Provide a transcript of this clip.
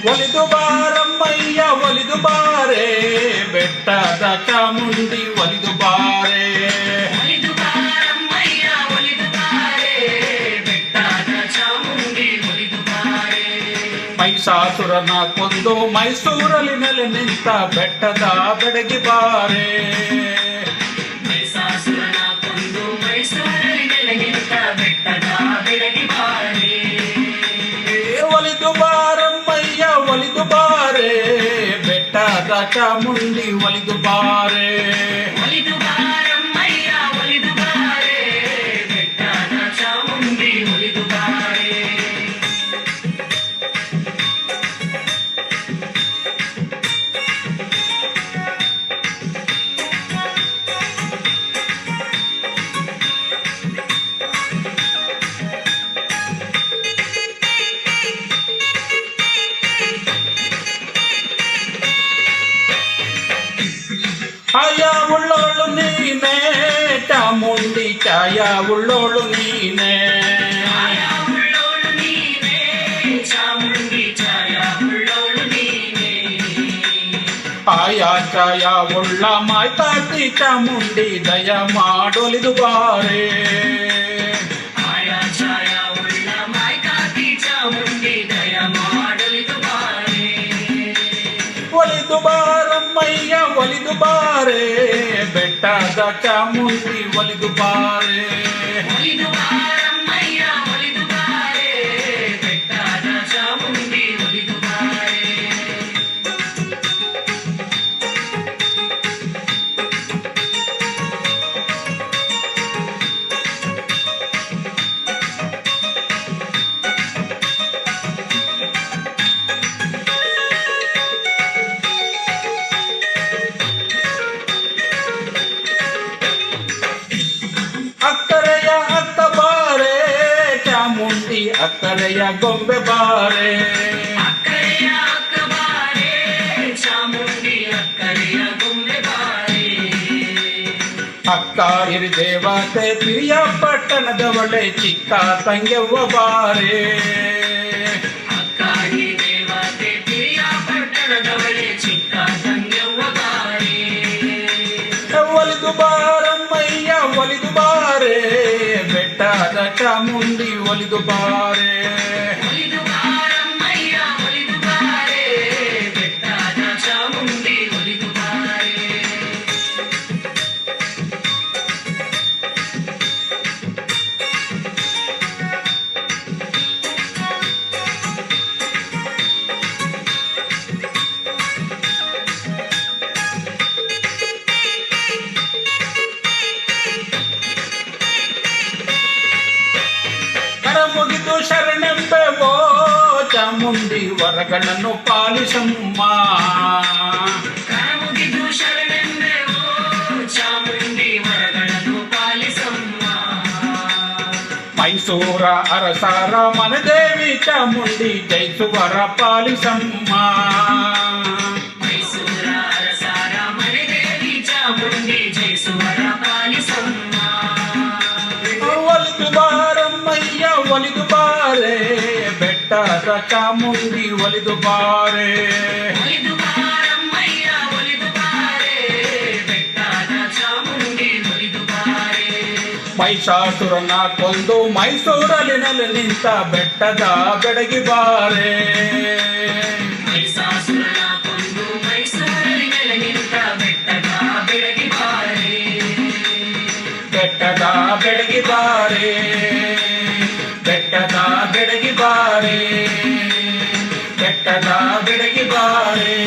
ಒಲಿದು ಬಾರಮ್ಮಯ್ಯ ಒಲಿದು ಬಾರೆ, ಬೆಟ್ಟದ ಚಾಮುಂಡಿ ಒಲಿದು ಬಾರೆ. ಒಲಿದು ಬಾರಮ್ಮಯ್ಯ ಒಲಿದು ಬಾರೆ, ಬೆಟ್ಟದ ಚಾಮುಂಡಿ ಒಲಿದು ಬಾರೆ. ಮಹಿಷಾಸುರನ ಕೊಂದು ಮೈಸೂರಲ್ಲಿ ನೆಲೆ ನಿಂತ ಬೆಟ್ಟದ ಬೆಡಗಿ ಬಾರೆ. ಮಹಿಷಾಸುರನ ಕೊಂದು ಮೈಸೂರಲ್ಲಿ ನೆಲೆ ನಿಂತ ಬೆಟ್ಟದ ಬೆಡಗಿ ಬಾರೆ. ಒಲಿದು ಬಾರಮ್ಮಯ್ಯ ಒಲಿದು ಬಾರೆ, ಬೆಟ್ಟದ ಚಾಮುಂಡಿ ಒಲಿದು ಬಾರೆ. ಒಲಿದು ಬಾರಮ್ಮಯ್ಯ ಒಲಿದು ಬಾರೆ, ಬೆಟ್ಟದ ಚಾಮುಂಡಿ ಒಲಿದು ಬಾರೆ. ಛಾಯ ಉಳ್ಳೋಳು ನೀನೆ ಚಾಮುಂಡಿ, ಛಾಯ ಉಳ್ಳೋಳು ನೀನೆ. ಛಾಯ ಉಳ್ಳೋಳು ನೀನೆ ಚಾಮುಂಡಿ, ಛಾಯ ಉಳ್ಳೋಳು ನೀನೆ. ಆಯಾ ಛಾಯ ಉಳ್ಳ ಮಾಯ್ತಾತಿ ಚಾಮುಂಡಿ, ದಯ ಮಾಡೊಲಿದು ಬಾರೆ. ಆಯಾ ಛಾಯ ಉಳ್ಳ ಮಾಯ್ಕಾತಿ ಚಾಮುಂಡಿ, ದಯ ಮಾಡಲಿದು ಬಾರೆ. ಒಲಿದು ಬಾರಮ್ಮಯ್ಯ ಒಲಿದು ಬಾರೆ, ಬೆಟ್ಟದ ಚಾಮುಂಡಿ ಒಲಿದು ಬಾರೆ. ಒಲಿದು ಬಾರಮ್ಮಯ್ಯ ಒಲಿದು ಬಾರೆ, ಬೆಟ್ಟದ ಚಾಮುಂಡಿ ಒಲಿದು ಬಾರೆ. ಅಕ್ಕರೆಯ ಅಕ್ಕ ಬಾರೆ, ಚಾಮುಂಡಿ ಅಕ್ಕರೆಯ ಗೊಂಬೆ ಬಾರೆ. ಅಕ್ಕರೆಯ ಅಕ್ಕ ಬಾರೆ, ಚಾಮುಂಡಿ ಅಕ್ಕರೆಯ ಗೊಂಬೆ ಬಾರೆ. ಅಕ್ಕ ಹಿರಿದೇವತೆ ಪ್ರಿಯ ಪಟ್ಟಣದವಳೆ, ಚಿಕ್ಕ ತಂಗೆವ್ವ ಬಾರೆ. ಅಕ್ಕ ಹಿರಿದೇವತೆ ಪ್ರಿಯ ಪಟ್ಟಣದವಳೆ, ಚಿಕ್ಕ ತಂಗೆವ್ವ ಬಾರೆ. ಒಲಿದು ಬಾರಮ್ಮಯ್ಯ ಒಲಿದು ಬಾರೆ, ಬೆಟ್ಟದ ಚಾಮುಂಡಿ ಒಲಿದು ಬಾರೆ. ಒಲಿದು ಬಾರಮ್ಮಯ್ಯ ಒಲಿದು ಬಾರೆ, ಬೆಟ್ಟದ ಚಾಮುಂಡಿ ಒಲಿದು ಬಾರೆ. ಕರ ಮುಗಿದು ಶರಣೆಂಬೆವೋ ಚಾಮುಂಡಿ, ವರಗಳನ್ನು ಪಾಲಿಸಮ್ಮ. ಕರಮುಗಿದು ಶರಣೆಂದೆವೋ ಚಾಮುಂಡಿ, ವರಗಳನ್ನು ಪಾಲಿಸಮ್ಮ. ಮೈಸೂರ ಅರಸರ ಮನದೇವಿ ಚಾಮುಂಡಿ, ಜಯಿಸುವರ ಪಾಲಿಸಮ್ಮ. ಮೈಸೂರ ಅರಸರ ಮನೆದೇವಿ ಚಾಮುಂಡಿ, ಜಯಿಸುವರ ಪಾಲಿಸಮ್ಮ. ಒಲಿದು ಬಾರಮ್ಮಯ್ಯ ಒಲಿದು ಬಾರೆ, ಬೆಟ್ಟದ ಚಾಮುಂಡಿ ಒಲಿದು ಬಾರೆ. ಒಲಿದು ಬಾರಮ್ಮಯ್ಯ ಒಲಿದು ಬಾರೆ, ಬೆಟ್ಟದ ಚಾಮುಂಡಿ ಒಲಿದು ಬಾರೆ. ಮಹಿಷಾಸುರನ ಕೊಂದು ಮೈಸೂರಲ್ಲಿ ನೆಲೆ ನಿಂತ ಬೆಟ್ಟದ ಬೆಡಗಿ ಬಾರೆ. ಮಹಿಷಾಸುರನ ಕೊಂದು ಮೈಸೂರಲ್ಲಿ ನೆಲೆ ನಿಂತ ಬೆಟ್ಟದ ಬೆಡಗಿ ಬಾರೆ. ಬೆಟ್ಟದ ಬೆಡಗಿ ಬಾರೆ, ಬೆಟ್ಟದ ಬೆಡಗಿ ಬಾರೆ, ಬೆಟ್ಟದ ಬೆಡಗಿ ಬಾರೆ.